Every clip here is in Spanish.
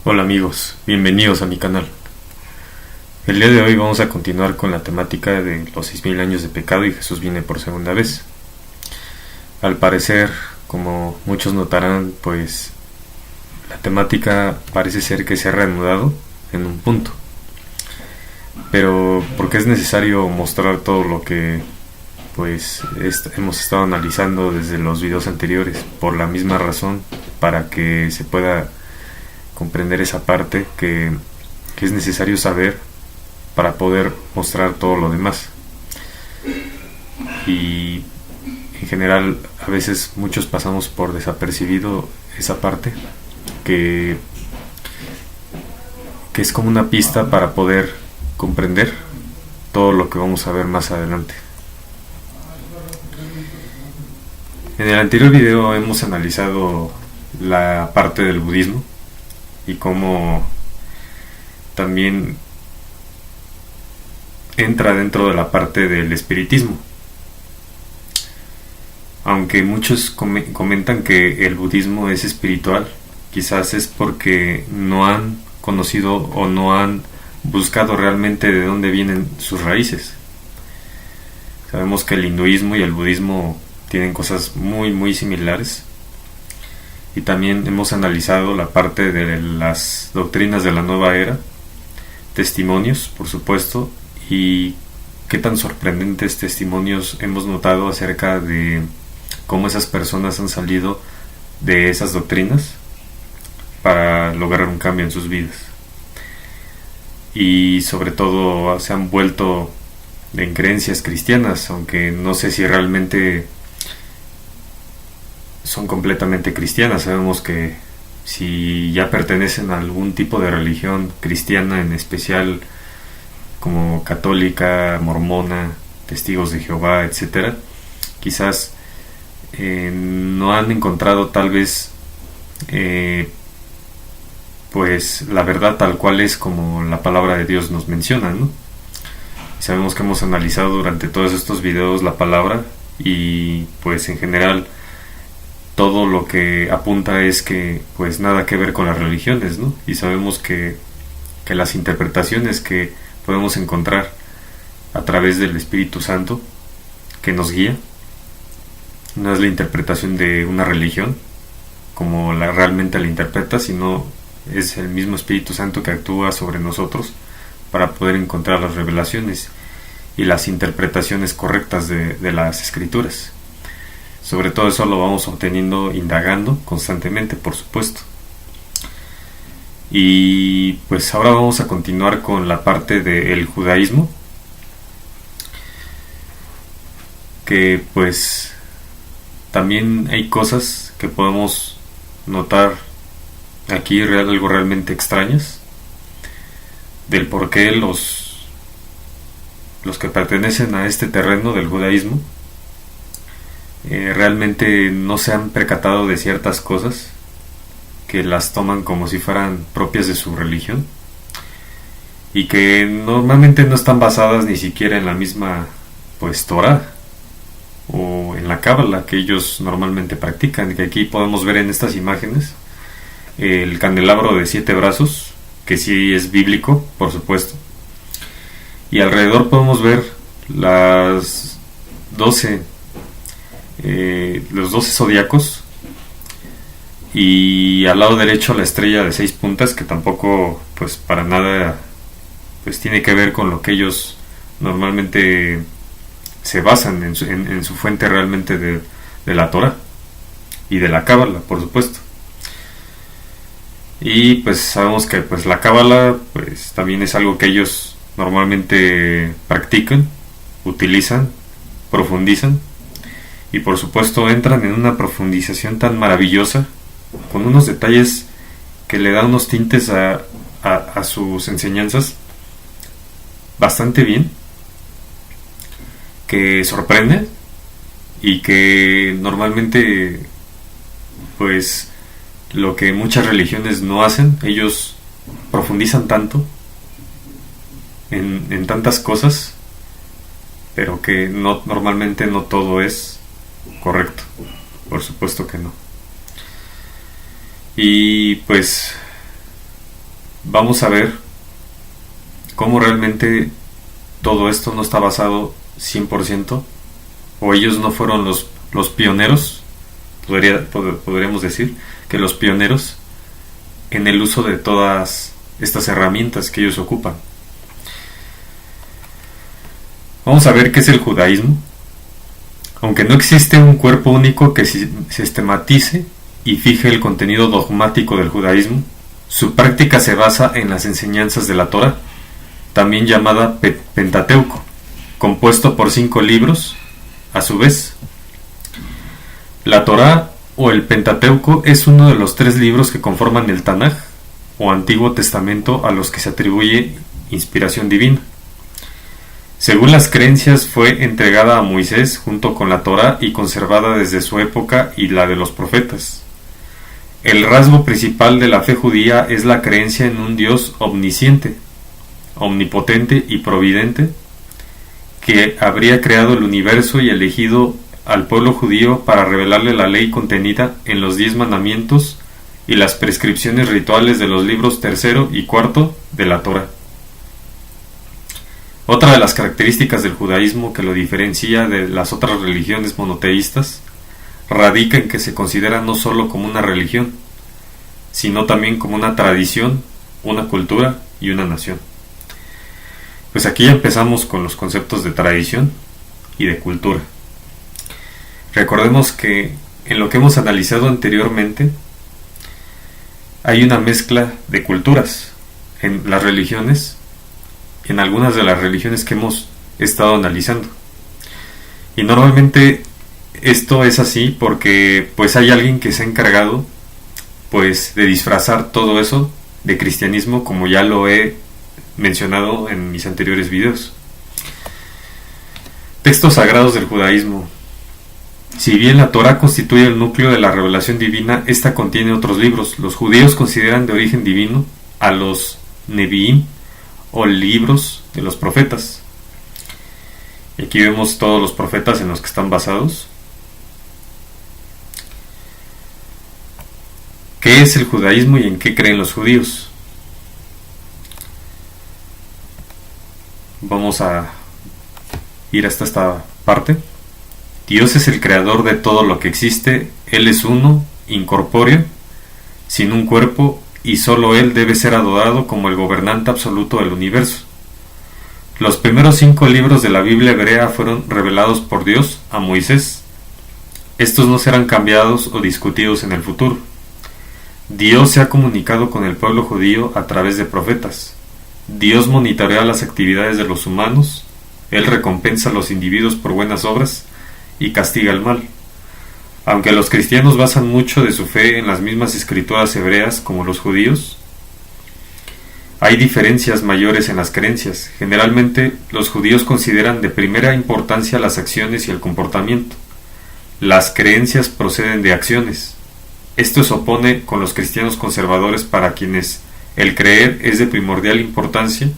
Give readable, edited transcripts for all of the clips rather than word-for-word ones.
Hola amigos, bienvenidos a mi canal. El día de hoy vamos a continuar con la temática de los 6000 años de pecado y Jesús viene por segunda vez. Al parecer, como muchos notarán, pues la temática parece ser que se ha reanudado en un punto. Pero ¿por qué es necesario mostrar todo lo que hemos estado analizando desde los videos anteriores? Por la misma razón, para que se pueda comprender esa parte que es necesario saber para poder mostrar todo lo demás. Y en general a veces muchos pasamos por desapercibido esa parte que es como una pista para poder comprender todo lo que vamos a ver más adelante. En el anterior video hemos analizado la parte del budismo y cómo también entra dentro de la parte del espiritismo. Aunque muchos comentan que el budismo es espiritual, quizás es porque no han conocido o no han buscado realmente de dónde vienen sus raíces. Sabemos que el hinduismo y el budismo tienen cosas muy similares. Y también hemos analizado la parte de las doctrinas de la nueva era, testimonios, por supuesto, y qué tan sorprendentes testimonios hemos notado acerca de cómo esas personas han salido de esas doctrinas para lograr un cambio en sus vidas. Y sobre todo se han vuelto en creencias cristianas, aunque no sé si realmente son completamente cristianas. Sabemos que si ya pertenecen a algún tipo de religión cristiana, en especial como católica, mormona, testigos de Jehová, etcétera, quizás no han encontrado tal vez pues la verdad tal cual es como la palabra de Dios nos menciona, ¿no? Sabemos que hemos analizado durante todos estos videos la palabra y pues en general todo lo que apunta es que pues nada que ver con las religiones, ¿no? Y sabemos que las interpretaciones que podemos encontrar a través del Espíritu Santo que nos guía no es la interpretación de una religión como realmente la interpreta, sino es el mismo Espíritu Santo que actúa sobre nosotros para poder encontrar las revelaciones y las interpretaciones correctas de las Escrituras. Sobre todo eso lo vamos obteniendo indagando constantemente, por supuesto. Y pues ahora vamos a continuar con la parte del judaísmo, que pues también hay cosas que podemos notar aquí, algo realmente extrañas, del por qué los que pertenecen a este terreno del judaísmo realmente no se han percatado de ciertas cosas que las toman como si fueran propias de su religión y que normalmente no están basadas ni siquiera en la misma pues Torah o en la Cábala que ellos normalmente practican. Que aquí podemos ver en estas imágenes el candelabro de 7 brazos, que sí es bíblico, por supuesto, y alrededor podemos ver las 12 los 12 zodiacos, y al lado derecho la estrella de 6 puntas, que tampoco pues para nada pues tiene que ver con lo que ellos normalmente se basan en su fuente realmente de la Torah y de la Cábala, por supuesto. Y pues sabemos que pues la Cábala pues también es algo que ellos normalmente practican, utilizan, profundizan, y por supuesto entran en una profundización tan maravillosa, con unos detalles que le dan unos tintes a sus enseñanzas bastante bien, que sorprende y que normalmente pues lo que muchas religiones no hacen. Ellos profundizan tanto en tantas cosas, pero que no, normalmente no todo es correcto, por supuesto que no. Y pues vamos a ver cómo realmente todo esto no está basado 100%, o ellos no fueron los pioneros, podríamos decir que los pioneros en el uso de todas estas herramientas que ellos ocupan. Vamos a ver qué es el judaísmo. Aunque no existe un cuerpo único que sistematice y fije el contenido dogmático del judaísmo, su práctica se basa en las enseñanzas de la Torá, también llamada Pentateuco, compuesto por 5 libros. A su vez, la Torá o el Pentateuco es uno de los 3 libros que conforman el Tanaj o Antiguo Testamento a los que se atribuye inspiración divina. Según las creencias, fue entregada a Moisés junto con la Torá y conservada desde su época y la de los profetas. El rasgo principal de la fe judía es la creencia en un Dios omnisciente, omnipotente y providente, que habría creado el universo y elegido al pueblo judío para revelarle la ley contenida en los 10 mandamientos y las prescripciones rituales de los libros 3 y 4 de la Torá. Otra de las características del judaísmo que lo diferencia de las otras religiones monoteístas radica en que se considera no solo como una religión, sino también como una tradición, una cultura y una nación. Pues aquí ya empezamos con los conceptos de tradición y de cultura. Recordemos que en lo que hemos analizado anteriormente hay una mezcla de culturas en las religiones, en algunas de las religiones que hemos estado analizando. Y normalmente esto es así porque pues hay alguien que se ha encargado pues de disfrazar todo eso de cristianismo, como ya lo he mencionado en mis anteriores videos. Textos sagrados del judaísmo. Si bien la Torá constituye el núcleo de la revelación divina, esta contiene otros libros. Los judíos consideran de origen divino a los Nevi'im o libros de los profetas. Y aquí vemos todos los profetas en los que están basados. ¿Qué es el judaísmo y en qué creen los judíos? Vamos a ir hasta esta parte. Dios es el creador de todo lo que existe. Él es uno, incorpóreo, sin un cuerpo, y solo Él debe ser adorado como el gobernante absoluto del universo. Los primeros 5 libros de la Biblia hebrea fueron revelados por Dios a Moisés. Estos no serán cambiados o discutidos en el futuro. Dios se ha comunicado con el pueblo judío a través de profetas. Dios monitorea las actividades de los humanos. Él recompensa a los individuos por buenas obras y castiga el mal. Aunque los cristianos basan mucho de su fe en las mismas escrituras hebreas como los judíos, hay diferencias mayores en las creencias. Generalmente, los judíos consideran de primera importancia las acciones y el comportamiento. Las creencias proceden de acciones. Esto se opone con los cristianos conservadores, para quienes el creer es de primordial importancia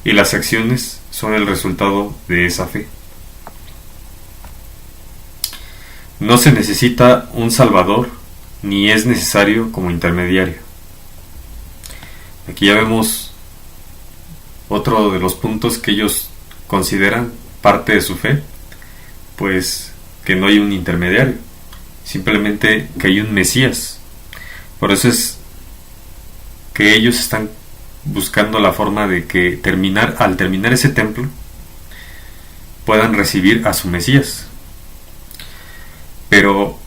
y las acciones son el resultado de esa fe. No se necesita un salvador, ni es necesario como intermediario. Aquí ya vemos otro de los puntos que ellos consideran parte de su fe, pues que no hay un intermediario, simplemente que hay un Mesías. Por eso es que ellos están buscando la forma de que al terminar ese templo puedan recibir a su Mesías. Pero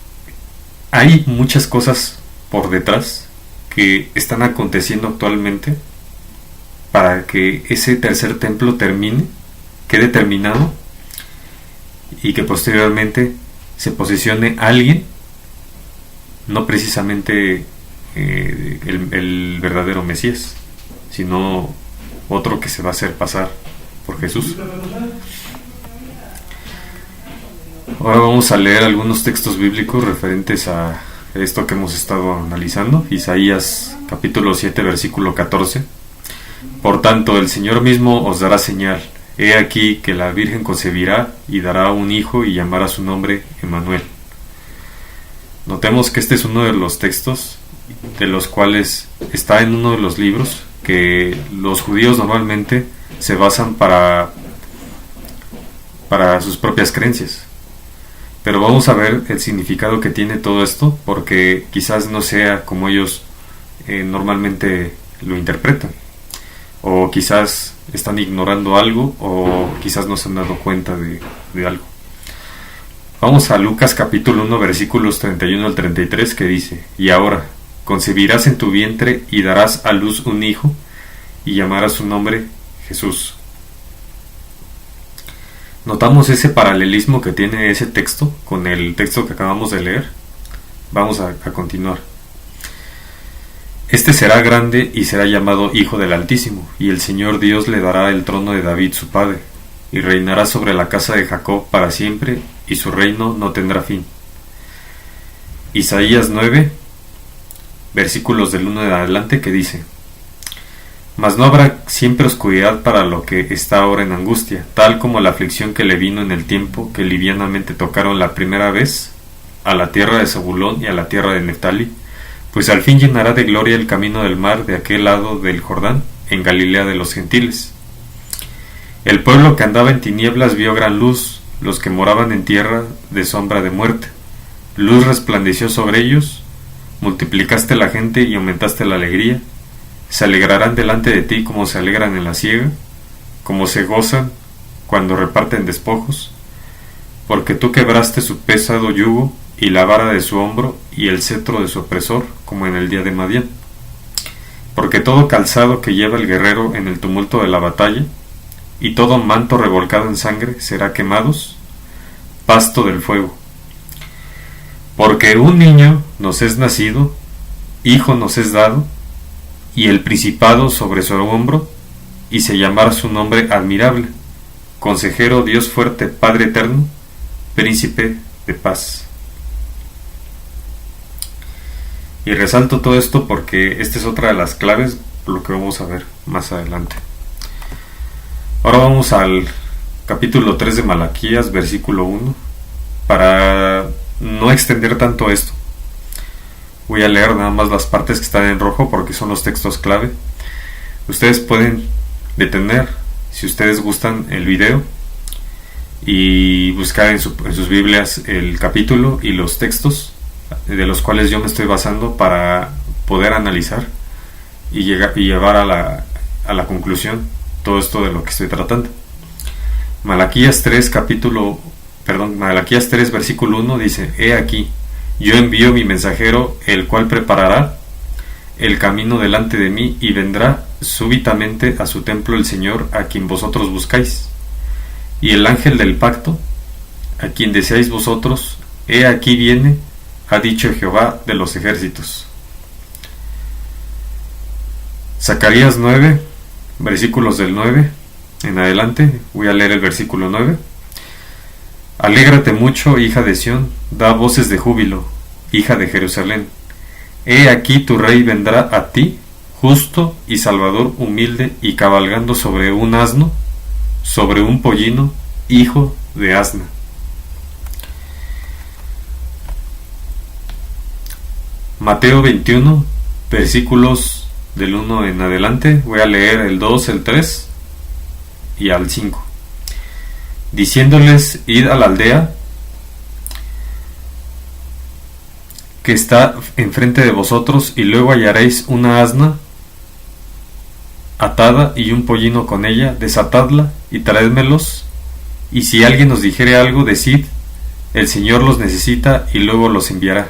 hay muchas cosas por detrás que están aconteciendo actualmente para que ese tercer templo quede terminado, y que posteriormente se posicione alguien, no precisamente el verdadero Mesías, sino otro que se va a hacer pasar por Jesús. Ahora vamos a leer algunos textos bíblicos referentes a esto que hemos estado analizando. Isaías capítulo 7 versículo 14. Por tanto, el Señor mismo os dará señal. He aquí que la Virgen concebirá y dará un hijo y llamará su nombre Emmanuel. Notemos que este es uno de los textos de los cuales está en uno de los libros que los judíos normalmente se basan para sus propias creencias. Pero vamos a ver el significado que tiene todo esto, porque quizás no sea como ellos normalmente lo interpretan, o quizás están ignorando algo, o quizás no se han dado cuenta de algo. Vamos a Lucas capítulo 1 versículos 31 al 33, que dice: y ahora concebirás en tu vientre y darás a luz un hijo, y llamarás su nombre Jesús. ¿Notamos ese paralelismo que tiene ese texto con el texto que acabamos de leer? Vamos a continuar. Este será grande y será llamado Hijo del Altísimo, y el Señor Dios le dará el trono de David su padre, y reinará sobre la casa de Jacob para siempre, y su reino no tendrá fin. Isaías 9, versículos del 1 en adelante, que dice: mas no habrá siempre oscuridad para lo que está ahora en angustia, tal como la aflicción que le vino en el tiempo que livianamente tocaron la primera vez a la tierra de Zabulón y a la tierra de Neftali, pues al fin llenará de gloria el camino del mar de aquel lado del Jordán, en Galilea de los gentiles. El pueblo que andaba en tinieblas vio gran luz, los que moraban en tierra de sombra de muerte. Luz resplandeció sobre ellos, multiplicaste la gente y aumentaste la alegría. Se alegrarán delante de ti como se alegran en la siega, como se gozan cuando reparten despojos, porque tú quebraste su pesado yugo y la vara de su hombro y el cetro de su opresor, como en el día de Madián. Porque todo calzado que lleva el guerrero en el tumulto de la batalla, y todo manto revolcado en sangre será quemados, pasto del fuego. Porque un niño nos es nacido, hijo nos es dado, y el principado sobre su hombro, y se llamará su nombre admirable, consejero, Dios fuerte, Padre eterno, príncipe de paz. Y resalto todo esto porque esta es otra de las claves, por lo que vamos a ver más adelante. Ahora vamos al capítulo 3 de Malaquías, versículo 1, para no extender tanto esto. Voy a leer nada más las partes que están en rojo porque son los textos clave. Ustedes pueden detener, si ustedes gustan, el video y buscar en sus Biblias el capítulo y los textos de los cuales yo me estoy basando para poder analizar y llevar a la conclusión todo esto de lo que estoy tratando. Malaquías 3 versículo 1 dice: he aquí, yo envío mi mensajero, el cual preparará el camino delante de mí, y vendrá súbitamente a su templo el Señor, a quien vosotros buscáis. Y el ángel del pacto, a quien deseáis vosotros, he aquí viene, ha dicho Jehová de los ejércitos. Zacarías 9, versículos del 9 en adelante, voy a leer el versículo 9. Alégrate mucho, hija de Sión, da voces de júbilo, hija de Jerusalén. He aquí tu rey vendrá a ti, justo y salvador, humilde y cabalgando sobre un asno, sobre un pollino, hijo de asna. Mateo 21, versículos del 1 en adelante, voy a leer el 2, el 3 y al 5. Diciéndoles: id a la aldea que está enfrente de vosotros, y luego hallaréis una asna atada y un pollino con ella, desatadla y traédmelos, y si alguien os dijere algo, decid: el Señor los necesita, y luego los enviará.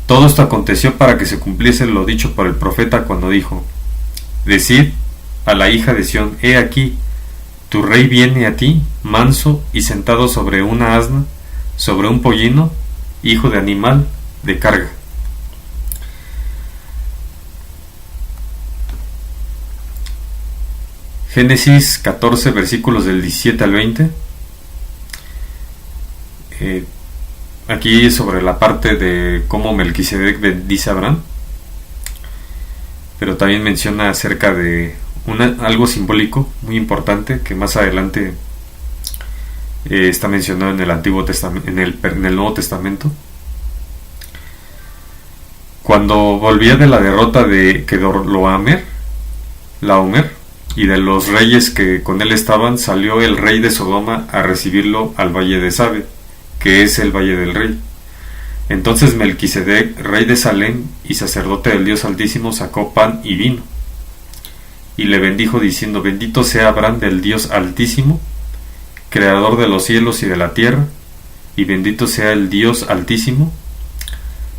Todo esto aconteció para que se cumpliese lo dicho por el profeta cuando dijo: decid a la hija de Sión: he aquí, tu rey viene a ti, manso y sentado sobre una asna, sobre un pollino, hijo de animal de carga. Génesis 14, versículos del 17 al 20. Aquí sobre la parte de cómo Melquisedec bendice a Abraham, pero también menciona acerca de algo simbólico muy importante que más adelante está mencionado en el Antiguo Testamento, en el Nuevo Testamento. Cuando volvía de la derrota de Kedorlaomer, Laomer, y de los reyes que con él estaban, salió el rey de Sodoma a recibirlo al valle de Sabe, que es el valle del rey. Entonces Melquisedec, rey de Salem y sacerdote del Dios Altísimo, sacó pan y vino, y le bendijo diciendo: bendito sea Abraham del Dios Altísimo, creador de los cielos y de la tierra, y bendito sea el Dios Altísimo,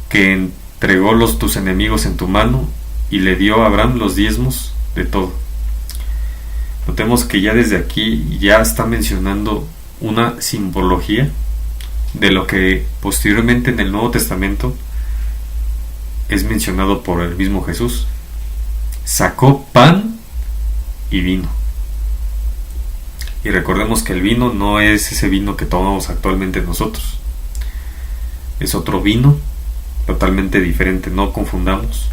que entregó tus enemigos en tu mano, y le dio a Abraham los diezmos de todo. Notemos que ya desde aquí ya está mencionando una simbología de lo que posteriormente en el Nuevo Testamento es mencionado por el mismo Jesús. Sacó pan y vino. Y recordemos que el vino no es ese vino que tomamos actualmente nosotros. Es otro vino totalmente diferente. No confundamos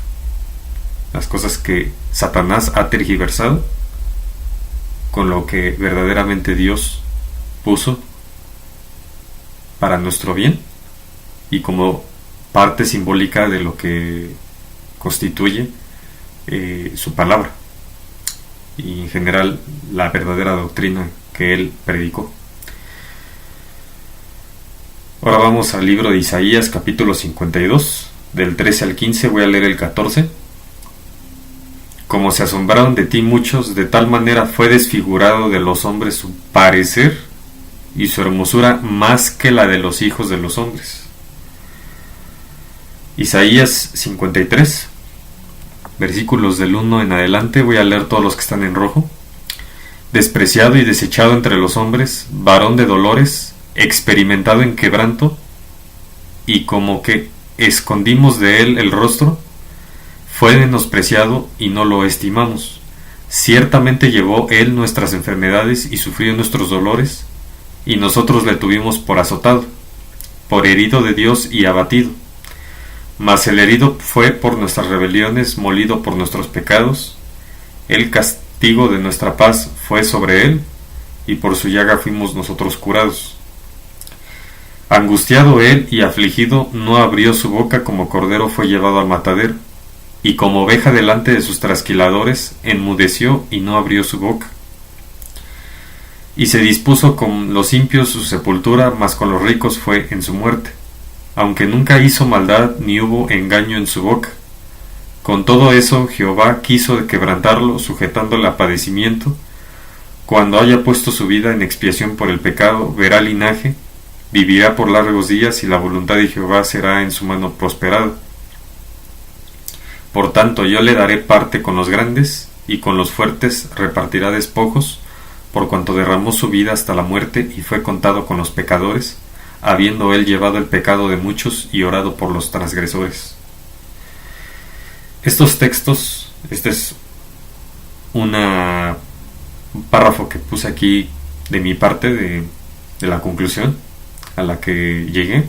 las cosas que Satanás ha tergiversado con lo que verdaderamente Dios puso para nuestro bien y como parte simbólica de lo que constituye su palabra y en general la verdadera doctrina que él predicó. Ahora vamos al libro de Isaías, capítulo 52, del 13 al 15. Voy a leer el 14. Como se asombraron de ti muchos, de tal manera fue desfigurado de los hombres su parecer, y su hermosura más que la de los hijos de los hombres. Isaías 53, versículos del 1 en adelante. Voy a leer todos los que están en rojo. Despreciado y desechado entre los hombres, varón de dolores, experimentado en quebranto, y como que escondimos de él el rostro, fue menospreciado y no lo estimamos. Ciertamente llevó él nuestras enfermedades y sufrió nuestros dolores, y nosotros le tuvimos por azotado, por herido de Dios y abatido. Mas el herido fue por nuestras rebeliones, molido por nuestros pecados. El castigo de nuestra paz fue sobre él, y por su llaga fuimos nosotros curados. Angustiado él y afligido, no abrió su boca, como cordero fue llevado al matadero, y como oveja delante de sus trasquiladores, enmudeció y no abrió su boca. Y se dispuso con los impios su sepultura, mas con los ricos fue en su muerte, aunque nunca hizo maldad ni hubo engaño en su boca. Con todo eso Jehová quiso quebrantarlo, sujetándole a padecimiento. Cuando haya puesto su vida en expiación por el pecado, verá linaje, vivirá por largos días, y la voluntad de Jehová será en su mano prosperada. Por tanto, yo le daré parte con los grandes, y con los fuertes repartirá despojos, por cuanto derramó su vida hasta la muerte y fue contado con los pecadores, habiendo él llevado el pecado de muchos y orado por los transgresores. Estos textos, este es un párrafo que puse aquí de mi parte de la conclusión a la que llegué.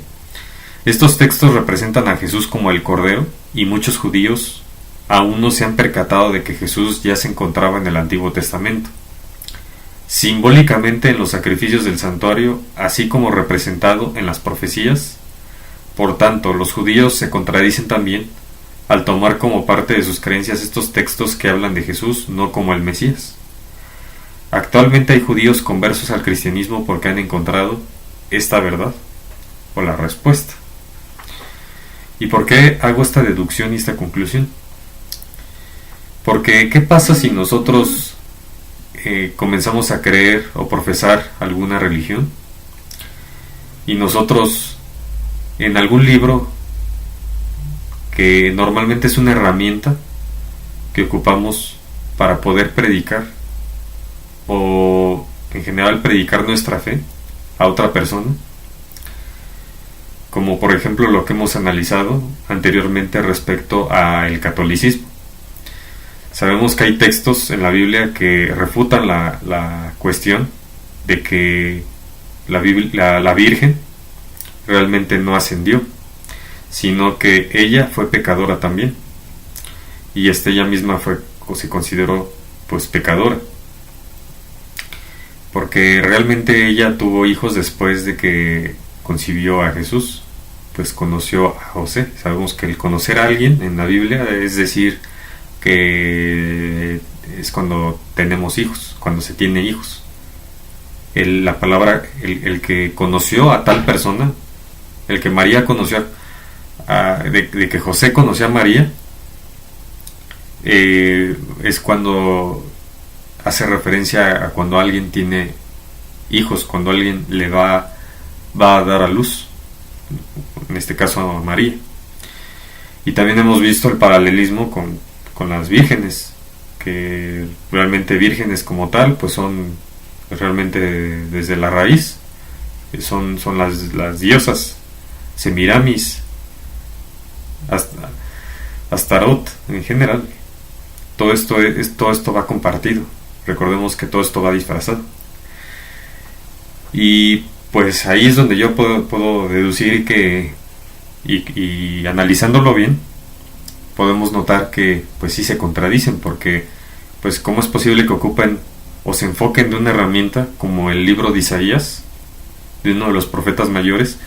Estos textos representan a Jesús como el Cordero, y muchos judíos aún no se han percatado de que Jesús ya se encontraba en el Antiguo Testamento, simbólicamente en los sacrificios del santuario, así como representado en las profecías. Por tanto, los judíos se contradicen también al tomar como parte de sus creencias estos textos que hablan de Jesús no como el Mesías. Actualmente hay judíos conversos al cristianismo porque han encontrado esta verdad o la respuesta. ¿Y por qué hago esta deducción y esta conclusión? Porque ¿qué pasa si nosotros comenzamos a creer o profesar alguna religión y nosotros en algún libro que normalmente es una herramienta que ocupamos para poder predicar o en general predicar nuestra fe a otra persona, como por ejemplo lo que hemos analizado anteriormente respecto al catolicismo? Sabemos que hay textos en la Biblia que refutan la cuestión de que la Virgen realmente no ascendió, sino que ella fue pecadora también, y ella misma se consideró pues pecadora, porque realmente ella tuvo hijos después de que concibió a Jesús, pues conoció a José. Sabemos que el conocer a alguien en la Biblia es decir que es cuando tenemos hijos, cuando se tiene hijos. La palabra, el que conoció a tal persona, el que María conoció, de que José conoció a María, es cuando hace referencia a cuando alguien tiene hijos, cuando alguien le va a dar a luz, en este caso a María. Y también hemos visto el paralelismo con las vírgenes, que realmente vírgenes como tal, pues son realmente desde la raíz, son las diosas, Semiramis, Astarot en general. Todo esto va compartido. Recordemos que todo esto va disfrazado. Y pues ahí es donde yo puedo deducir que, y analizándolo bien, podemos notar que pues sí se contradicen, porque pues cómo es posible que ocupen o se enfoquen de una herramienta como el libro de Isaías, de uno de los profetas mayores,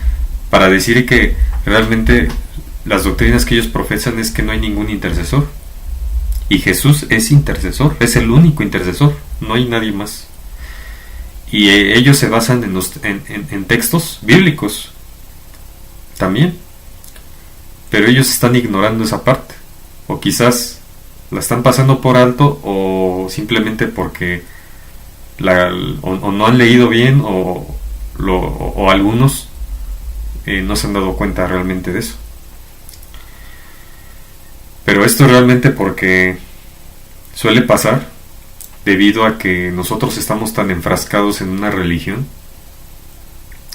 para decir que realmente las doctrinas que ellos profesan es que no hay ningún intercesor. Y Jesús es intercesor, es el único intercesor, no hay nadie más. Y ellos se basan en textos bíblicos también, pero ellos están ignorando esa parte, o quizás la están pasando por alto, o simplemente porque o no han leído bien, o algunos no se han dado cuenta realmente de eso. Pero esto realmente porque suele pasar debido a que nosotros estamos tan enfrascados en una religión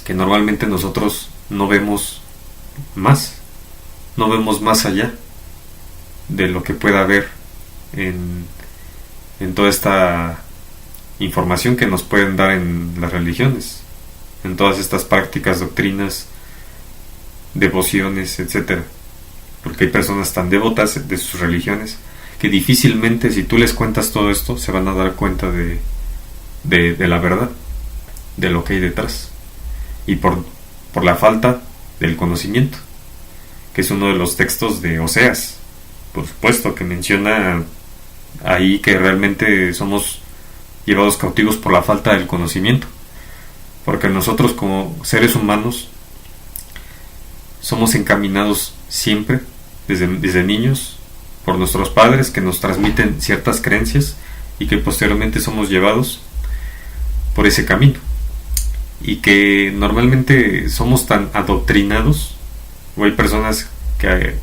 que normalmente nosotros no vemos más allá de lo que pueda haber en toda esta información que nos pueden dar en las religiones, en todas estas prácticas, doctrinas, devociones, etcétera. Porque hay personas tan devotas de sus religiones que difícilmente, si tú les cuentas todo esto, se van a dar cuenta de la verdad, de lo que hay detrás, y por la falta del conocimiento, que es uno de los textos de Oseas, por supuesto, que menciona ahí que realmente somos llevados cautivos por la falta del conocimiento, porque nosotros como seres humanos somos encaminados siempre desde niños por nuestros padres, que nos transmiten ciertas creencias y que posteriormente somos llevados por ese camino, y que normalmente somos tan adoctrinados, o hay personas que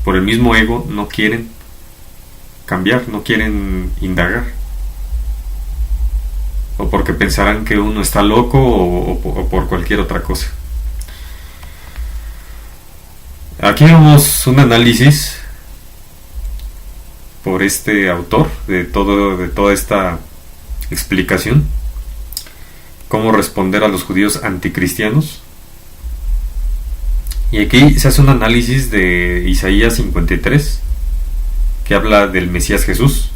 por el mismo ego no quieren cambiar, no quieren indagar, o porque pensarán que uno está loco, o por cualquier otra cosa. Aquí vemos un análisis por este autor de toda esta explicación, cómo responder a los judíos anticristianos. Y aquí se hace un análisis de Isaías 53, que habla del Mesías Jesús.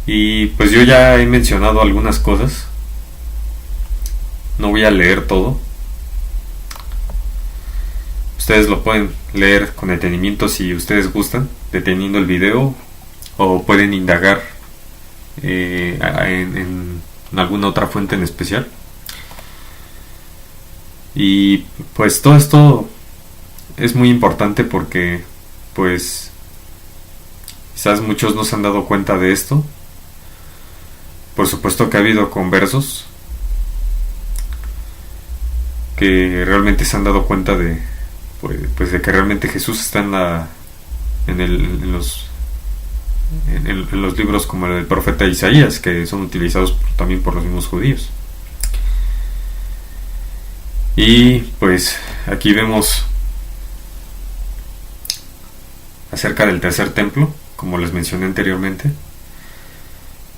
Y pues yo ya he mencionado algunas cosas, no voy a leer todo. Ustedes lo pueden leer con detenimiento si ustedes gustan, deteniendo el video, o pueden indagar en alguna otra fuente en especial. Y pues todo esto es muy importante porque pues quizás muchos no se han dado cuenta de esto. Por supuesto que ha habido conversos que realmente se han dado cuenta de que realmente Jesús está en los libros como el del profeta Isaías, que son utilizados también por los mismos judíos. Y pues aquí vemos acerca del tercer templo, como les mencioné anteriormente,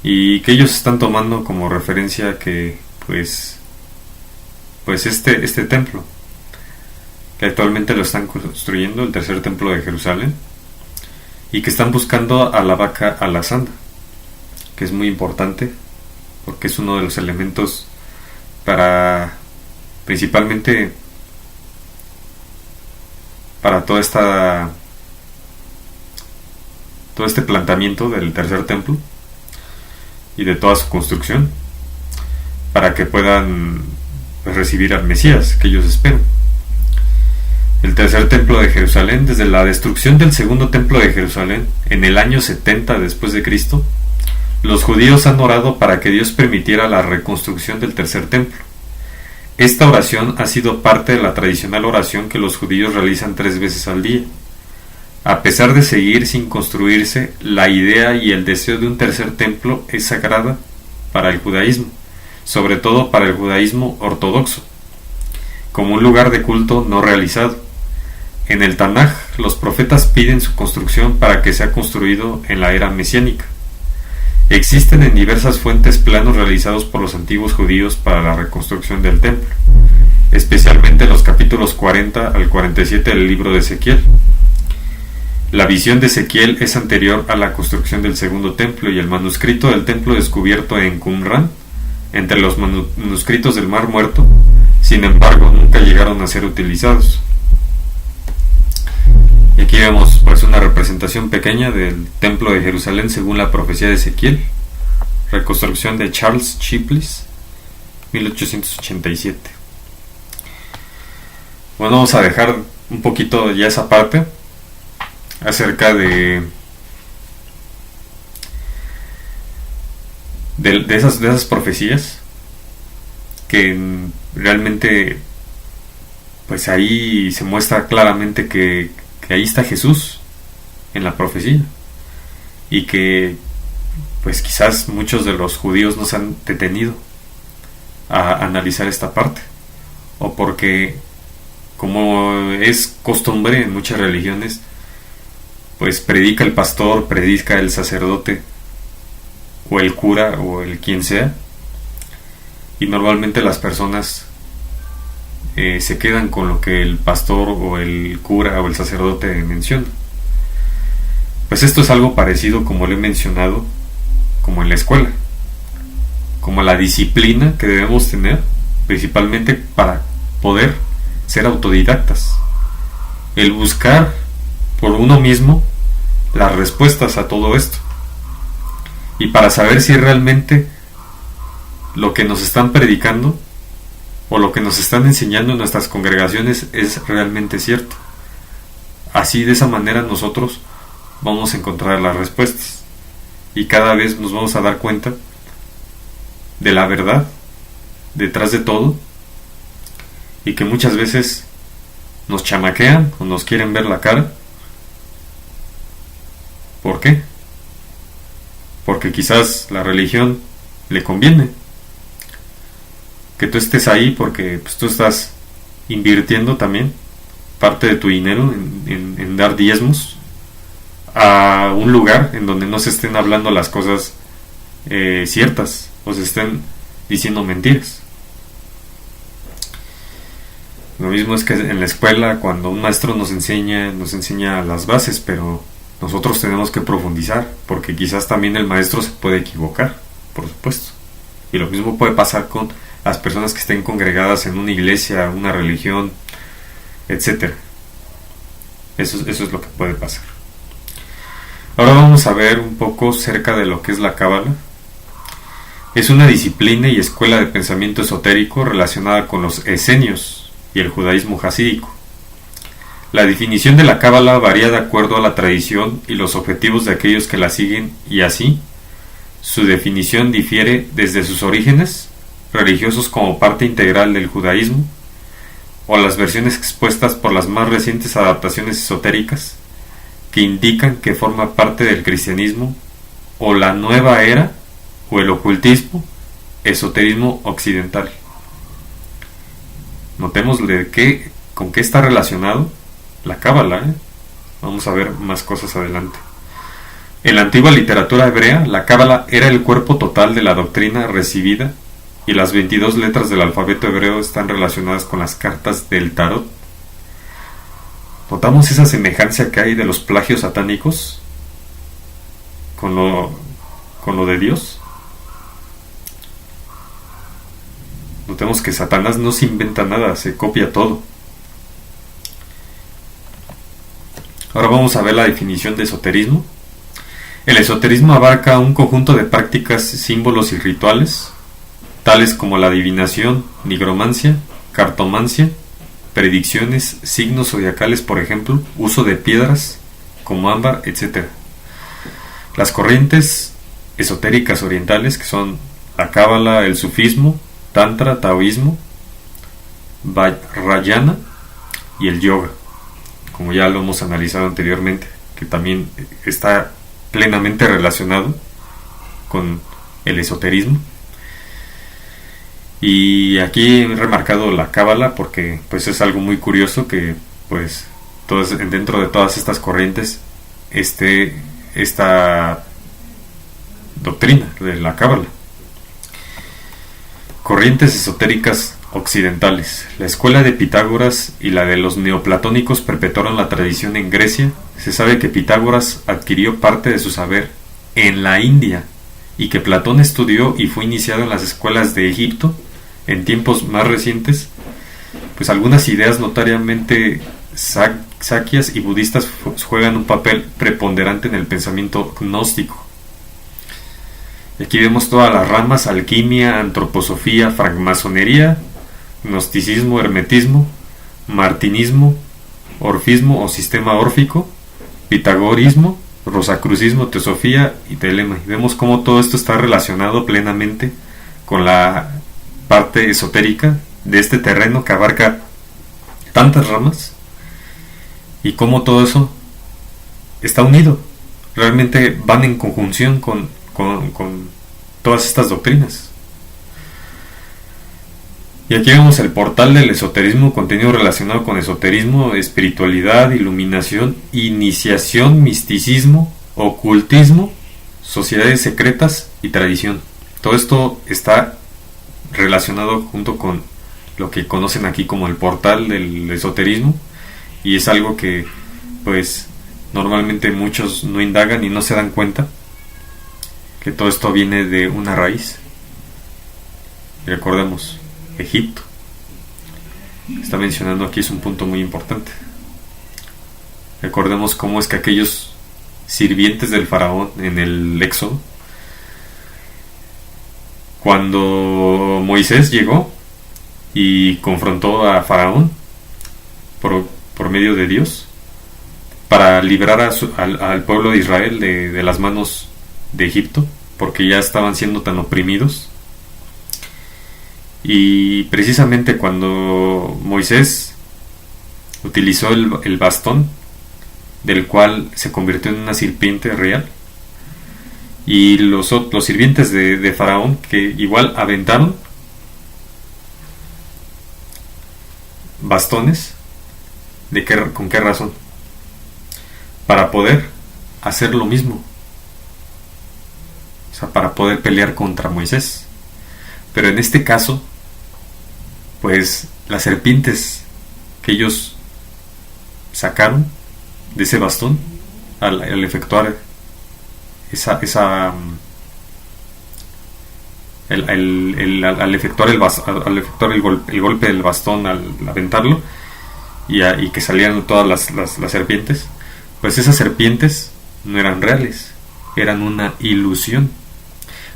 y que ellos están tomando como referencia que pues este templo, que actualmente lo están construyendo, el tercer templo de Jerusalén, y que están buscando a la vaca alazana, que es muy importante porque es uno de los elementos principalmente para toda todo este planteamiento del tercer templo y de toda su construcción para que puedan recibir al Mesías que ellos esperan. El tercer templo de Jerusalén, desde la destrucción del segundo templo de Jerusalén en el año 70 después de Cristo, los judíos han orado para que Dios permitiera la reconstrucción del tercer templo. Esta oración ha sido parte de la tradicional oración que los judíos realizan 3 veces al día. A pesar de seguir sin construirse, la idea y el deseo de un tercer templo es sagrada para el judaísmo, sobre todo para el judaísmo ortodoxo, como un lugar de culto no realizado. En el Tanaj, los profetas piden su construcción para que sea construido en la era mesiánica. Existen en diversas fuentes planos realizados por los antiguos judíos para la reconstrucción del templo, especialmente los capítulos 40 al 47 del libro de Ezequiel. La visión de Ezequiel es anterior a la construcción del segundo templo, y el manuscrito del templo descubierto en Qumran, entre los manuscritos del Mar Muerto, sin embargo, nunca llegaron a ser utilizados. Y aquí vemos pues una representación pequeña del templo de Jerusalén según la profecía de Ezequiel, reconstrucción de Charles Chiplis, 1887. Bueno, vamos a dejar un poquito ya esa parte acerca de esas profecías que realmente pues ahí se muestra claramente que ahí está Jesús en la profecía, y que pues quizás muchos de los judíos no se han detenido a analizar esta parte, o porque, como es costumbre en muchas religiones, pues predica el pastor, predica el sacerdote o el cura o el quien sea, y normalmente las personas se quedan con lo que el pastor o el cura o el sacerdote menciona. Pues esto es algo parecido, como lo he mencionado, como en la escuela, como la disciplina que debemos tener, principalmente para poder ser autodidactas, el buscar por uno mismo las respuestas a todo esto, y para saber si realmente lo que nos están predicando o lo que nos están enseñando en nuestras congregaciones es realmente cierto. Así, de esa manera, nosotros vamos a encontrar las respuestas, y cada vez nos vamos a dar cuenta de la verdad detrás de todo, y que muchas veces nos chamaquean o nos quieren ver la cara. ¿Por qué? Porque quizás la religión le conviene que tú estés ahí, porque pues, tú estás invirtiendo también parte de tu dinero en dar diezmos a un lugar en donde no se estén hablando las cosas ciertas, o se estén diciendo mentiras. Lo mismo es que en la escuela, cuando un maestro nos enseña las bases, pero nosotros tenemos que profundizar, porque quizás también el maestro se puede equivocar, por supuesto. Y lo mismo puede pasar con las personas que estén congregadas en una iglesia, una religión, etc. Eso es lo que puede pasar. Ahora vamos a ver un poco acerca de lo que es la Cábala. Es una disciplina y escuela de pensamiento esotérico relacionada con los esenios y el judaísmo jasídico. La definición de la Cábala varía de acuerdo a la tradición y los objetivos de aquellos que la siguen, y así su definición difiere desde sus orígenes religiosos como parte integral del judaísmo, o las versiones expuestas por las más recientes adaptaciones esotéricas que indican que forma parte del cristianismo, o la nueva era, o el ocultismo, esoterismo occidental. Notemos con qué está relacionado la Cábala. Vamos a ver más cosas adelante. En la antigua literatura hebrea, la Cábala era el cuerpo total de la doctrina recibida, y las 22 letras del alfabeto hebreo están relacionadas con las cartas del tarot. ¿Notamos esa semejanza que hay de los plagios satánicos con lo de Dios? Notemos que Satanás no se inventa nada, se copia todo. Ahora vamos a ver la definición de esoterismo. El esoterismo abarca un conjunto de prácticas, símbolos y rituales, tales como la adivinación, nigromancia, cartomancia, predicciones, signos zodiacales, por ejemplo, uso de piedras como ámbar, etc. Las corrientes esotéricas orientales, que son la cábala, el sufismo, tantra, taoísmo, vajrayana y el yoga, como ya lo hemos analizado anteriormente, que también está plenamente relacionado con el esoterismo. Y aquí he remarcado la cábala porque pues es algo muy curioso que pues dentro de todas estas corrientes esta doctrina de la cábala. Corrientes esotéricas occidentales. La escuela de Pitágoras y la de los neoplatónicos perpetuaron la tradición en Grecia. Se sabe que Pitágoras adquirió parte de su saber en la India y que Platón estudió y fue iniciado en las escuelas de Egipto. En tiempos más recientes, pues algunas ideas notariamente saquias y budistas juegan un papel preponderante en el pensamiento gnóstico. Y aquí vemos todas las ramas: alquimia, antroposofía, francmasonería, gnosticismo, hermetismo, martinismo, orfismo o sistema órfico, pitagorismo, rosacrucismo, teosofía y telema. Y vemos cómo todo esto está relacionado plenamente con la parte esotérica de este terreno que abarca tantas ramas, y cómo todo eso está unido. Realmente van en conjunción con todas estas doctrinas. Y aquí vemos el portal del esoterismo, contenido relacionado con esoterismo, espiritualidad, iluminación, iniciación, misticismo, ocultismo, sociedades secretas y tradición. Todo esto está relacionado junto con lo que conocen aquí como el portal del esoterismo, y es algo que pues normalmente muchos no indagan y no se dan cuenta que todo esto viene de una raíz. Recordemos, Egipto está mencionando aquí, es un punto muy importante. Recordemos cómo es que aquellos sirvientes del faraón en el Éxodo, cuando Moisés llegó y confrontó a Faraón por medio de Dios para librar al pueblo de Israel de las manos de Egipto, porque ya estaban siendo tan oprimidos. Y precisamente cuando Moisés utilizó el bastón, del cual se convirtió en una serpiente real, y los sirvientes de Faraón, que igual aventaron bastones, ¿con qué razón? Para poder hacer lo mismo, o sea, para poder pelear contra Moisés. Pero en este caso, pues las serpientes que ellos sacaron de ese bastón al efectuar al efectuar el golpe del bastón, al aventarlo y que salieran todas las serpientes, pues esas serpientes no eran reales, eran una ilusión.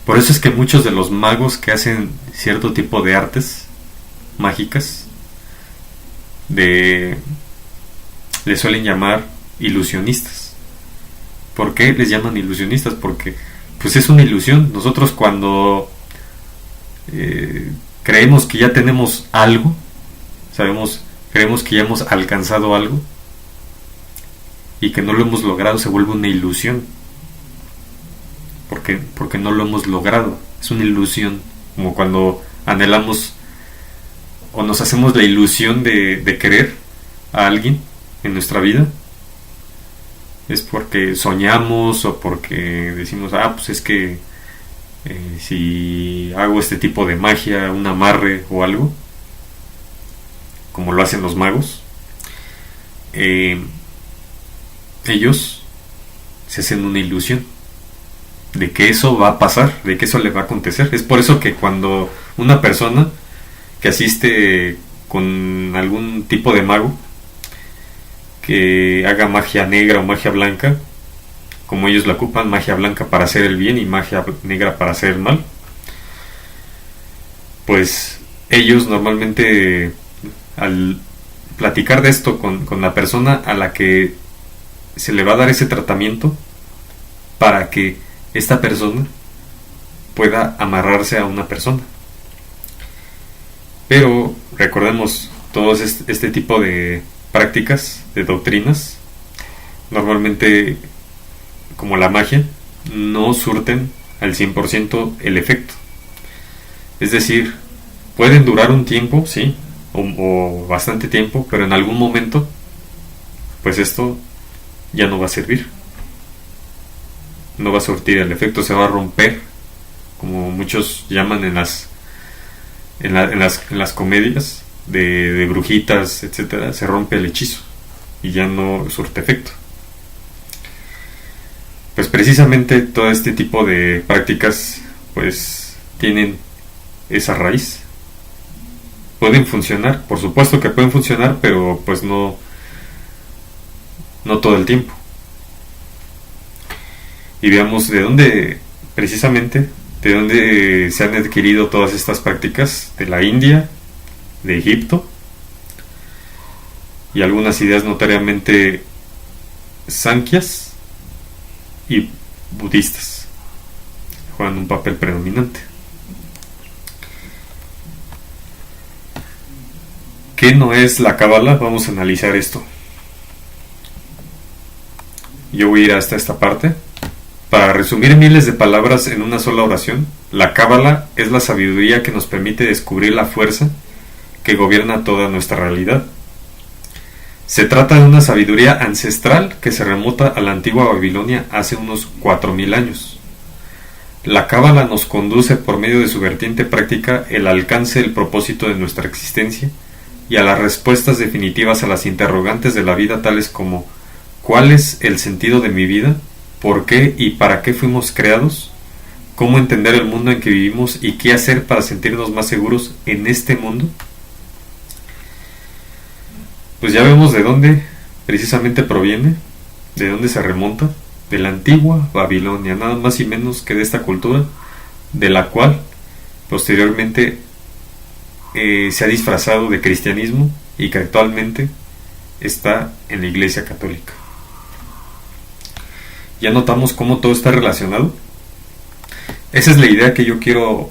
Por eso es que muchos de los magos que hacen cierto tipo de artes mágicas les suelen llamar ilusionistas. ¿Por qué les llaman ilusionistas? Porque pues es una ilusión. Nosotros cuando creemos que ya tenemos algo, creemos que ya hemos alcanzado algo y que no lo hemos logrado, se vuelve una ilusión. Porque no lo hemos logrado. Es una ilusión, como cuando anhelamos o nos hacemos la ilusión de querer a alguien en nuestra vida. Es porque soñamos o porque decimos, pues es que si hago este tipo de magia, un amarre o algo, como lo hacen los magos, ellos se hacen una ilusión de que eso va a pasar, de que eso le va a acontecer. Es por eso que cuando una persona que asiste con algún tipo de mago que haga magia negra o magia blanca, como ellos la ocupan, magia blanca para hacer el bien y magia negra para hacer el mal, pues ellos normalmente, al platicar de esto con la persona a la que se le va a dar ese tratamiento, para que esta persona pueda amarrarse a una persona. Pero recordemos, todos este tipo de prácticas, de doctrinas, normalmente, como la magia, no surten al 100% el efecto. Es decir, pueden durar un tiempo, sí, o bastante tiempo, pero en algún momento, pues esto ya no va a servir. No va a surtir el efecto, se va a romper, como muchos llaman en las comedias de brujitas, etcétera. Se rompe el hechizo y ya no surte efecto. Pues precisamente todo este tipo de prácticas pues tienen esa raíz. Pueden funcionar, por supuesto que pueden funcionar, pero pues no todo el tiempo. Y veamos de dónde, precisamente, de dónde se han adquirido todas estas prácticas: de la India, de Egipto, y algunas ideas notoriamente sankhya's y budistas juegan un papel predominante. ¿Qué no es la cábala? Vamos a analizar esto. Yo voy a ir hasta esta parte. Para resumir miles de palabras en una sola oración, la cábala es la sabiduría que nos permite descubrir la fuerza que gobierna toda nuestra realidad. Se trata de una sabiduría ancestral que se remonta a la antigua Babilonia hace unos 4000 años. La cábala nos conduce por medio de su vertiente práctica al alcance del propósito de nuestra existencia y a las respuestas definitivas a las interrogantes de la vida, tales como: ¿cuál es el sentido de mi vida? ¿Por qué y para qué fuimos creados? ¿Cómo entender el mundo en que vivimos y qué hacer para sentirnos más seguros en este mundo? Pues ya vemos de dónde precisamente proviene, de dónde se remonta: de la antigua Babilonia, nada más y menos que de esta cultura, de la cual posteriormente se ha disfrazado de cristianismo y que actualmente está en la Iglesia Católica. ¿Ya notamos cómo todo está relacionado? Esa es la idea que yo quiero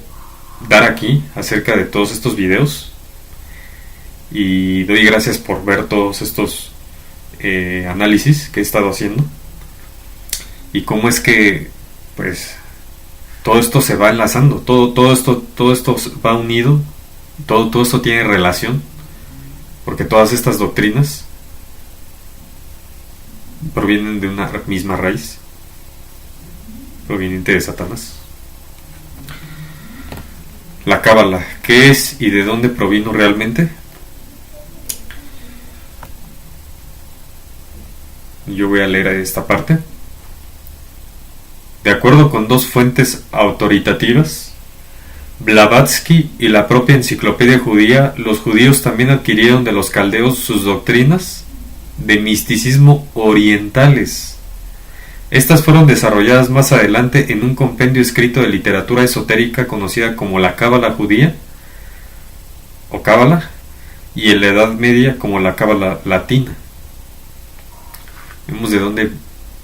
dar aquí acerca de todos estos videos, y doy gracias por ver todos estos análisis que he estado haciendo, y cómo es que pues todo esto se va enlazando, todo esto va unido, todo esto tiene relación, porque todas estas doctrinas provienen de una misma raíz, proveniente de Satanás. La cábala, ¿qué es y de dónde provino realmente? Yo voy a leer esta parte. De acuerdo con dos fuentes autoritativas, Blavatsky y la propia enciclopedia judía, los judíos también adquirieron de los caldeos sus doctrinas de misticismo orientales. Estas fueron desarrolladas más adelante en un compendio escrito de literatura esotérica conocida como la cábala judía o cábala, y en la Edad Media como la cábala latina. Vemos de dónde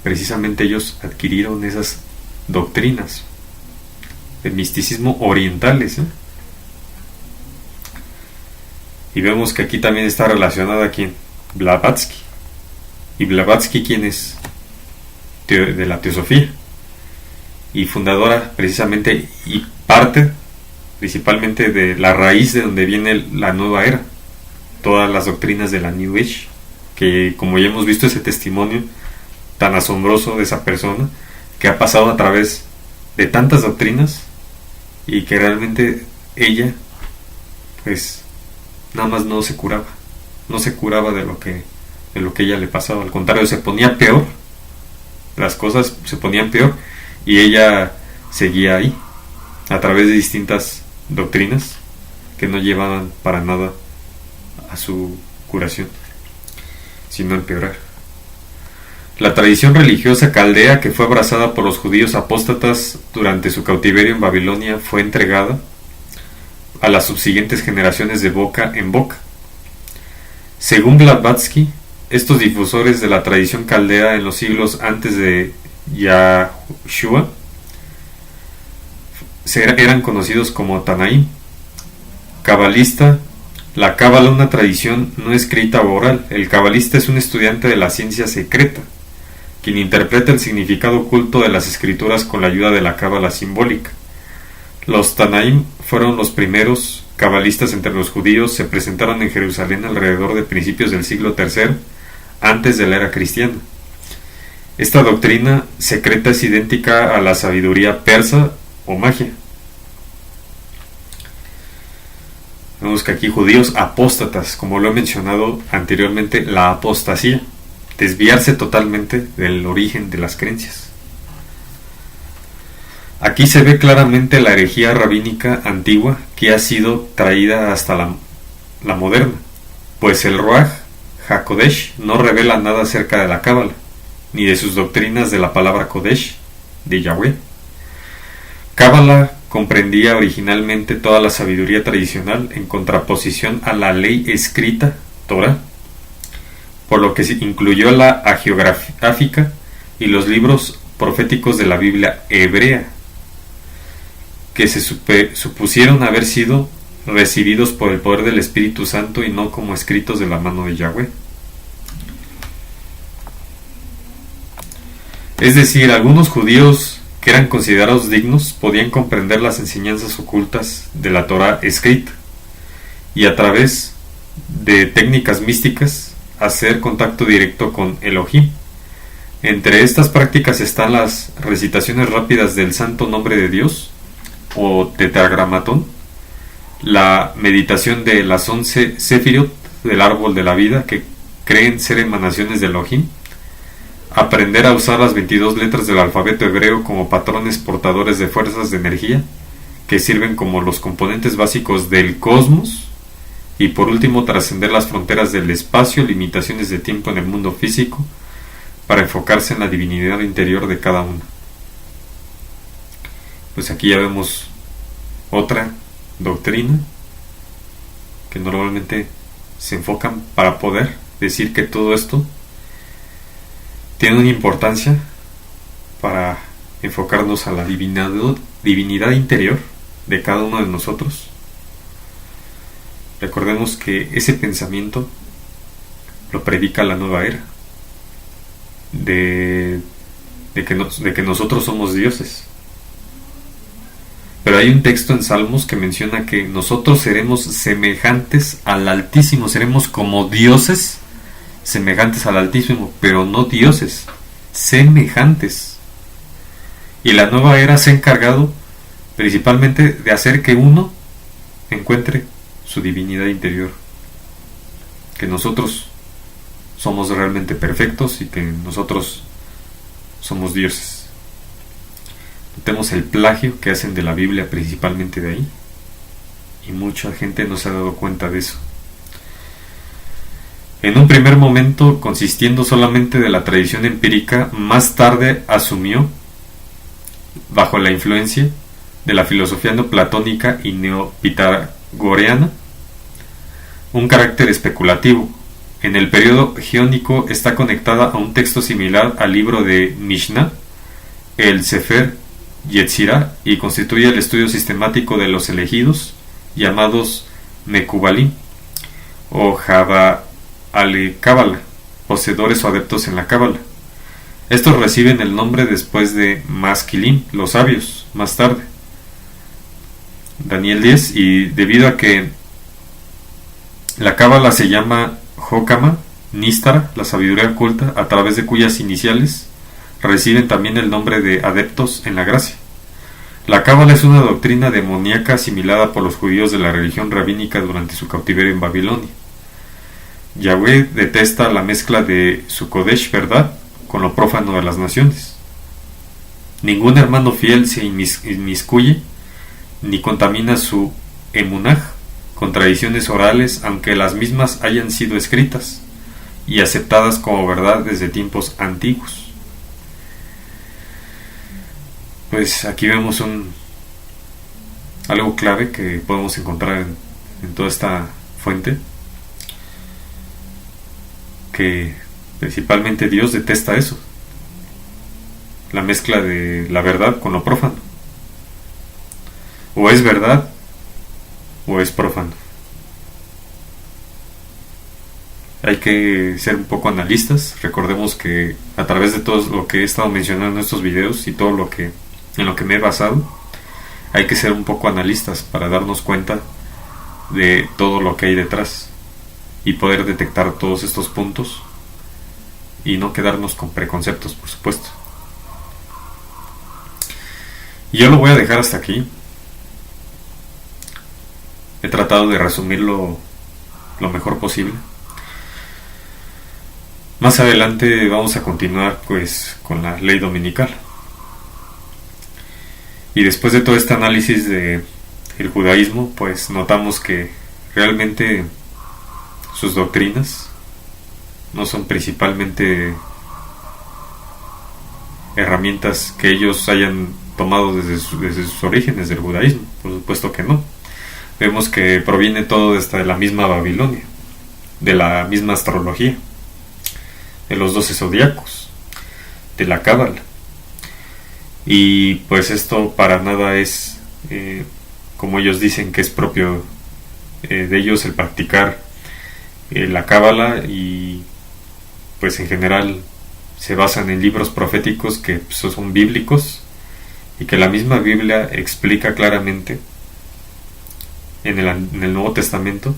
precisamente ellos adquirieron esas doctrinas de misticismo orientales, y vemos que aquí también está relacionada aquí Blavatsky. ¿Y Blavatsky quién es? De la teosofía, y fundadora precisamente y parte principalmente de la raíz de donde viene la nueva era, todas las doctrinas de la New Age, que como ya hemos visto ese testimonio tan asombroso de esa persona que ha pasado a través de tantas doctrinas y que realmente ella pues nada más no se curaba de lo que ella le pasaba, al contrario, se ponía peor, las cosas se ponían peor, y ella seguía ahí a través de distintas doctrinas que no llevaban para nada a su curación, sino a empeorar. La tradición religiosa caldea que fue abrazada por los judíos apóstatas durante su cautiverio en Babilonia fue entregada a las subsiguientes generaciones de boca en boca. Según Blavatsky, estos difusores de la tradición caldea en los siglos antes de Yahushua eran conocidos como Tanaim. Cabalista. La cábala, una tradición no escrita o oral. El cabalista es un estudiante de la ciencia secreta, quien interpreta el significado oculto de las escrituras con la ayuda de la cábala simbólica. Los Tanaim fueron los primeros cabalistas entre los judíos, se presentaron en Jerusalén alrededor de principios del siglo III, antes de la era cristiana. Esta doctrina secreta es idéntica a la sabiduría persa o magia. Vemos que aquí judíos apóstatas, como lo he mencionado anteriormente, la apostasía, desviarse totalmente del origen de las creencias. Aquí se ve claramente la herejía rabínica antigua que ha sido traída hasta la moderna, pues el Ruach HaKodesh no revela nada acerca de la Cábala, ni de sus doctrinas de la palabra Kodesh, de Yahweh. Cábala comprendía originalmente toda la sabiduría tradicional en contraposición a la ley escrita, Torah, por lo que se incluyó la hagiográfica y los libros proféticos de la Biblia hebrea, que se supusieron haber sido recibidos por el poder del Espíritu Santo y no como escritos de la mano de Yahweh. Es decir, algunos judíos que eran considerados dignos podían comprender las enseñanzas ocultas de la Torah escrita y a través de técnicas místicas hacer contacto directo con Elohim. Entre estas prácticas están las recitaciones rápidas del santo nombre de Dios o tetragramatón, la meditación de las 11 Sefirot del árbol de la vida que creen ser emanaciones de Elohim, aprender a usar las 22 letras del alfabeto hebreo como patrones portadores de fuerzas de energía que sirven como los componentes básicos del cosmos, y por último trascender las fronteras del espacio, limitaciones de tiempo en el mundo físico, para enfocarse en la divinidad interior de cada uno. Pues aquí ya vemos otra doctrina que normalmente se enfocan para poder decir que todo esto tiene una importancia para enfocarnos a la divinidad interior de cada uno de nosotros. Recordemos que ese pensamiento lo predica la nueva era, de que nosotros somos dioses. Pero hay un texto en Salmos que menciona que nosotros seremos semejantes al Altísimo, seremos como dioses semejantes al Altísimo, pero no dioses, semejantes. Y la nueva era se ha encargado principalmente de hacer que uno encuentre su divinidad interior, que nosotros somos realmente perfectos y que nosotros somos dioses. Notemos el plagio que hacen de la Biblia, principalmente de ahí, y mucha gente no se ha dado cuenta de eso. En un primer momento, consistiendo solamente de la tradición empírica, más tarde asumió, bajo la influencia de la filosofía neoplatónica y neopitagoreana, un carácter especulativo. En el periodo giónico está conectada a un texto similar al libro de Mishnah, el Sefer Yetzirah, y constituye el estudio sistemático de los elegidos, llamados Mekubalim, o Java al-Cábala, poseedores o adeptos en la Cábala. Estos reciben el nombre después de Maskilim, los sabios, más tarde. Daniel 10, y debido a que la Cábala se llama Jokama, Nistara, la sabiduría oculta, a través de cuyas iniciales reciben también el nombre de adeptos en la gracia. La Cábala es una doctrina demoníaca asimilada por los judíos de la religión rabínica durante su cautiverio en Babilonia. Yahweh detesta la mezcla de su Kodesh, verdad, con lo prófano de las naciones. Ningún hermano fiel se inmiscuye ni contamina su emunaj con tradiciones orales, aunque las mismas hayan sido escritas, y aceptadas como verdad desde tiempos antiguos. Pues aquí vemos algo clave que podemos encontrar en toda esta fuente, que principalmente Dios detesta eso, la mezcla de la verdad con lo profano. O es verdad o es profano. Hay que ser un poco analistas. Recordemos que a través de todo lo que he estado mencionando en estos videos y todo en lo que me he basado, hay que ser un poco analistas para darnos cuenta de todo lo que hay detrás y poder detectar todos estos puntos y no quedarnos con preconceptos, por supuesto. Y yo lo voy a dejar hasta aquí. He tratado de resumirlo lo mejor posible. Más adelante vamos a continuar pues con la ley dominical. Y después de todo este análisis de el judaísmo, pues notamos que realmente sus doctrinas no son principalmente herramientas que ellos hayan tomado desde sus orígenes del judaísmo. Por supuesto que no. Vemos que proviene todo desde la misma Babilonia, de la misma astrología, de los 12 zodiacos, de la cábala. Y pues esto para nada es, como ellos dicen, que es propio de ellos el practicar la cábala, y pues en general se basan en libros proféticos que pues, son bíblicos, y que la misma Biblia explica claramente en el Nuevo Testamento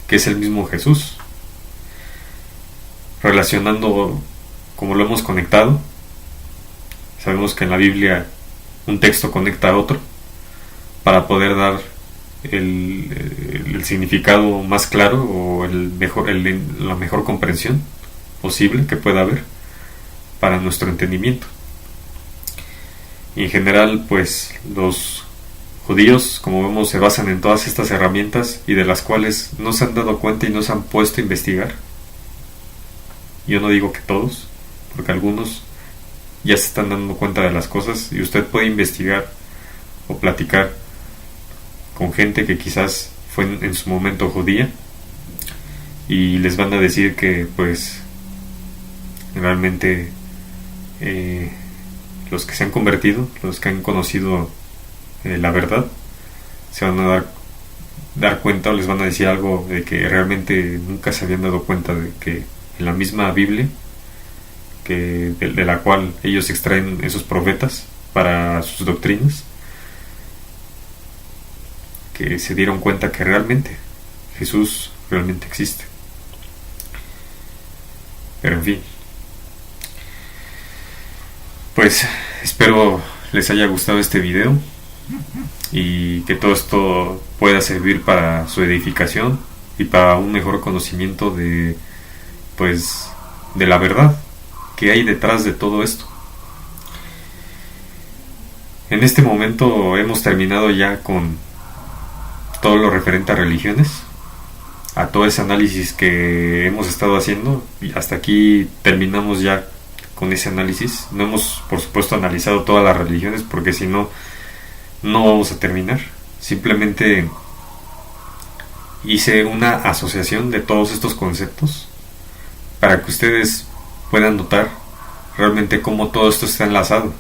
que es el mismo Jesús, relacionando como lo hemos conectado. Sabemos que en la Biblia un texto conecta a otro para poder dar el significado más claro o la mejor comprensión posible que pueda haber para nuestro entendimiento. Y en general pues los judíos, como vemos, se basan en todas estas herramientas y de las cuales no se han dado cuenta y no se han puesto a investigar. Yo no digo que todos, porque algunos ya se están dando cuenta de las cosas, y usted puede investigar o platicar con gente que quizás fue en su momento judía, y les van a decir que pues realmente los que se han convertido, los que han conocido la verdad, se van a dar cuenta, o les van a decir algo de que realmente nunca se habían dado cuenta, de que en la misma Biblia de la cual ellos extraen esos profetas para sus doctrinas, que se dieron cuenta que realmente Jesús realmente existe. Pero en fin, pues espero les haya gustado este video y que todo esto pueda servir para su edificación y para un mejor conocimiento de la verdad que hay detrás de todo esto. En este momento hemos terminado ya con todo lo referente a religiones, a todo ese análisis que hemos estado haciendo, y hasta aquí terminamos ya con ese análisis. No hemos, por supuesto, analizado todas las religiones, porque si no, no vamos a terminar. Simplemente hice una asociación de todos estos conceptos para que ustedes puedan notar realmente cómo todo esto está enlazado.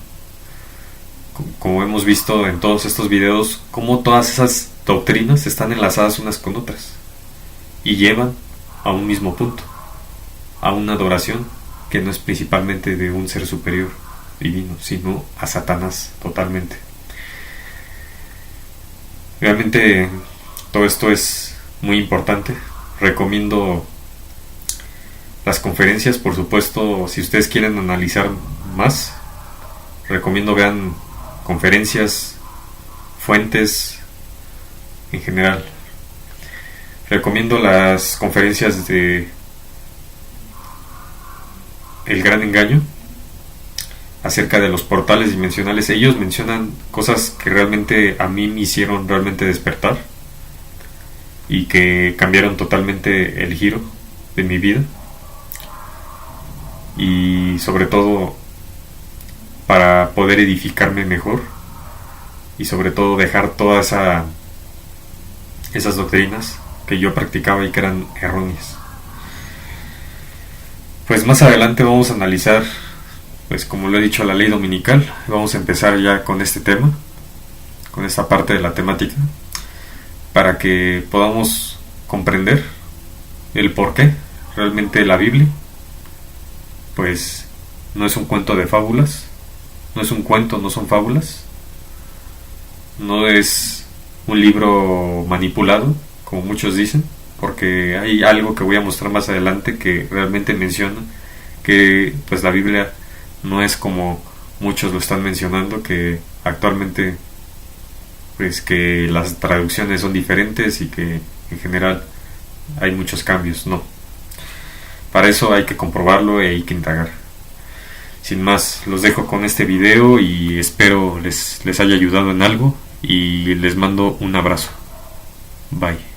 Como hemos visto en todos estos videos, cómo todas esas doctrinas están enlazadas unas con otras y llevan a un mismo punto, a una adoración que no es principalmente de un ser superior divino, sino a Satanás totalmente. Realmente todo esto es muy importante. Recomiendo las conferencias, por supuesto. Si ustedes quieren analizar más, recomiendo vean conferencias, fuentes en general. Recomiendo las conferencias de El Gran Engaño acerca de los portales dimensionales. Ellos mencionan cosas que realmente a mí me hicieron realmente despertar y que cambiaron totalmente el giro de mi vida. y sobre todo para poder edificarme mejor y sobre todo dejar todas esas doctrinas que yo practicaba y que eran erróneas. Pues más adelante vamos a analizar, pues como lo he dicho, la ley dominical. Vamos a empezar ya con este tema, con esta parte de la temática, para que podamos comprender el por qué realmente la Biblia pues no es un cuento de fábulas, no es un cuento, no son fábulas, no es un libro manipulado, como muchos dicen, porque hay algo que voy a mostrar más adelante que realmente menciona que pues la Biblia no es como muchos lo están mencionando, que actualmente pues que las traducciones son diferentes y que en general hay muchos cambios. No, para eso hay que comprobarlo y hay que indagar. Sin más, los dejo con este video y espero les haya ayudado en algo y les mando un abrazo. Bye.